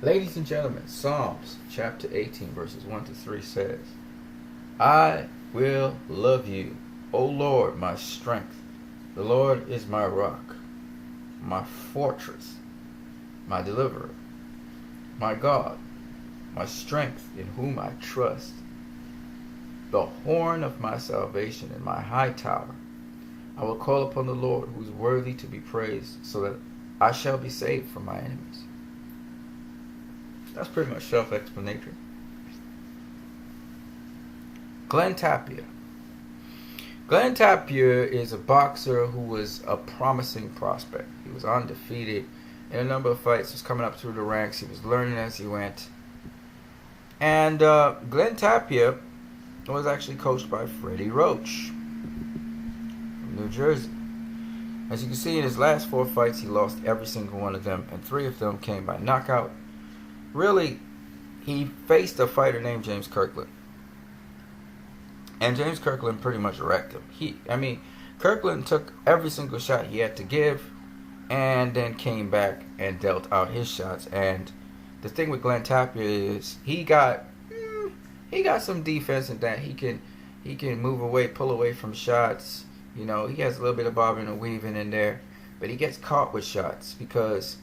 Ladies and gentlemen, Psalms chapter 18, verses 1 to 3 says, I will love you, O Lord, my strength. The Lord is my rock, my fortress, my deliverer, my God, my strength in whom I trust, the horn of my salvation and my high tower. I will call upon the Lord, who is worthy to be praised, so that I shall be saved from my enemies. That's pretty much self-explanatory. Glenn Tapia. Glenn Tapia is a boxer who was a promising prospect. He was undefeated in a number of fights. He was coming up through the ranks. He was learning as he went. And Glenn Tapia was actually coached by Freddie Roach from New Jersey. As you can see, in his last 4 fights, he lost every single one of them, and 3 of them came by knockout. Really, he faced a fighter named James Kirkland. And James Kirkland pretty much wrecked him. Kirkland took every single shot he had to give and then came back and dealt out his shots. And the thing with Glenn Tapia is he got some defense in that he can move away, pull away from shots. You know, he has a little bit of bobbing and weaving in there, but he gets caught with shots because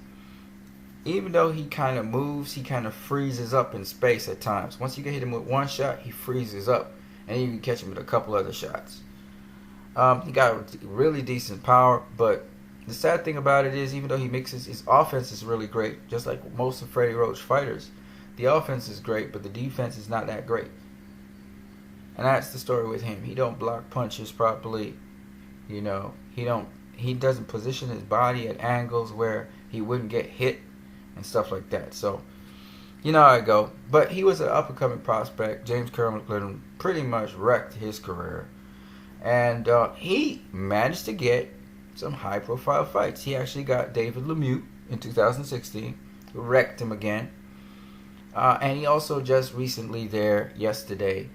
even though he kind of moves, he kind of freezes up in space at times. Once you get hit him with one shot, he freezes up, and you can catch him with a couple other shots. He got really decent power, but the sad thing about it is, even though he mixes, his offense is really great, just like most of Freddie Roach fighters. The offense is great, but the defense is not that great. And that's the story with him. He don't block punches properly. You know, he doesn't position his body at angles where he wouldn't get hit and stuff like that. So, you know how I go. But he was an up-and-coming prospect. James Kirkland pretty much wrecked his career. And he managed to get some high-profile fights. He actually got David Lemieux in 2016, who wrecked him again. And he also just recently yesterday,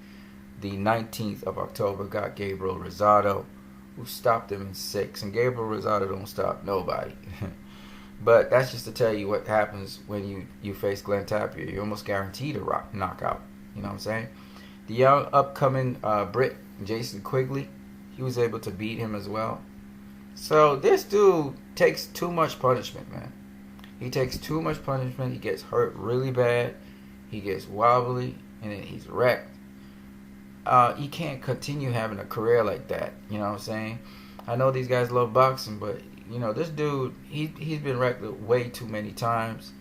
the 19th of October, got Gabriel Rosado, who stopped him in 6. And Gabriel Rosado don't stop nobody. But that's just to tell you what happens when you face Glenn Tapia. You're almost guaranteed a knockout. You know what I'm saying? The young upcoming Brit, Jason Quigley, he was able to beat him as well. So this dude takes too much punishment, man. He takes too much punishment. He gets hurt really bad. He gets wobbly, and then he's wrecked. He can't continue having a career like that. You know what I'm saying? I know these guys love boxing, but you know, this dude, he's been wrecked way too many times.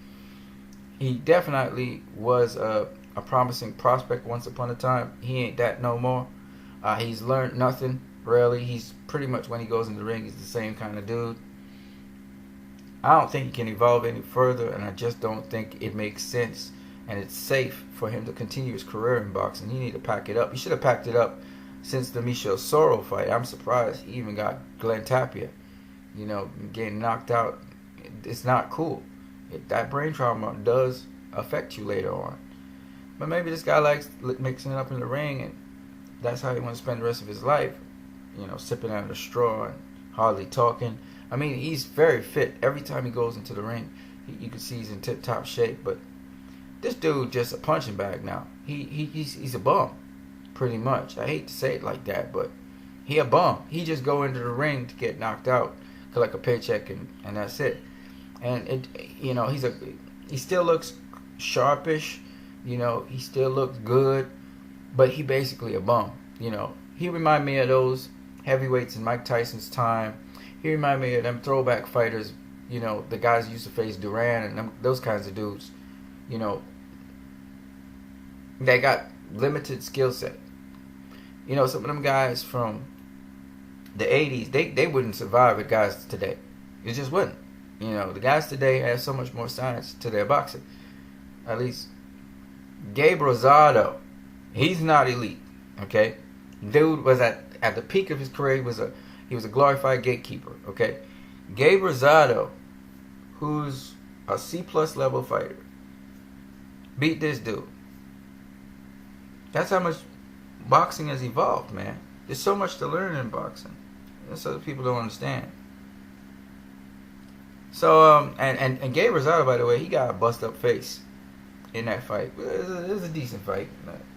He definitely was a promising prospect once upon a time. He ain't that no more. He's learned nothing, really. He's pretty much, when he goes in the ring, he's the same kind of dude. I don't think he can evolve any further, and I just don't think it makes sense and it's safe for him to continue his career in boxing. He need to pack it up. He should have packed it up since the Michel Soro fight. I'm surprised he even got Glenn Tapia. You know, getting knocked out, it's not cool. That brain trauma does affect you later on. But maybe this guy likes mixing it up in the ring, and that's how he wants to spend the rest of his life. You know, sipping out of a straw and hardly talking. I mean, he's very fit. Every time he goes into the ring, you can see he's in tip-top shape. But this dude just a punching bag now. He's a bum, pretty much. I hate to say it like that, but he a bum. He just go into the ring to get knocked out, collect a paycheck, and that's it. And you know, he still looks sharpish. You know, he still looks good, but he basically a bum. You know, he remind me of those heavyweights in Mike Tyson's time. He remind me of them throwback fighters. You know, the guys who used to face Duran and those kinds of dudes. You know, they got limited skill set. You know, some of them guys from the 80s, they wouldn't survive with guys today. It just wouldn't. You know, the guys today have so much more science to their boxing. At least Gabe Rosado, he's not elite. Okay, dude was at the peak of his career. He was a glorified gatekeeper. Okay, Gabe Rosado, who's a C+ level fighter, beat this dude. That's how much boxing has evolved, man. There's so much to learn in boxing. That's what people don't understand. So, and Gabe Rosado, by the way, he got a bust up face. in that fight. It was a decent fight.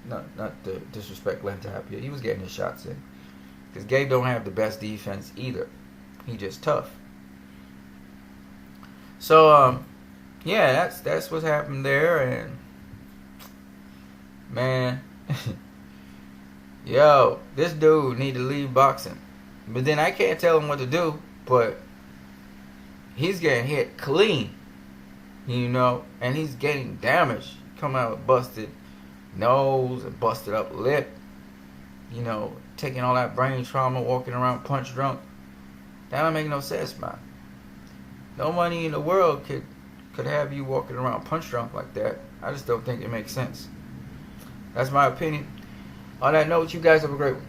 Not to disrespect Glenn Tapia. He was getting his shots in. Because Gabe don't have the best defense either. He just tough. So, yeah, that's what's happened there. And, man, yo, this dude need to leave boxing. But then I can't tell him what to do. But he's getting hit clean. You know, and he's getting damaged. Coming out with busted nose and busted up lip. You know, taking all that brain trauma, walking around punch drunk. That don't make no sense, man. No money in the world could have you walking around punch drunk like that. I just don't think it makes sense. That's my opinion. On that note, you guys have a great one.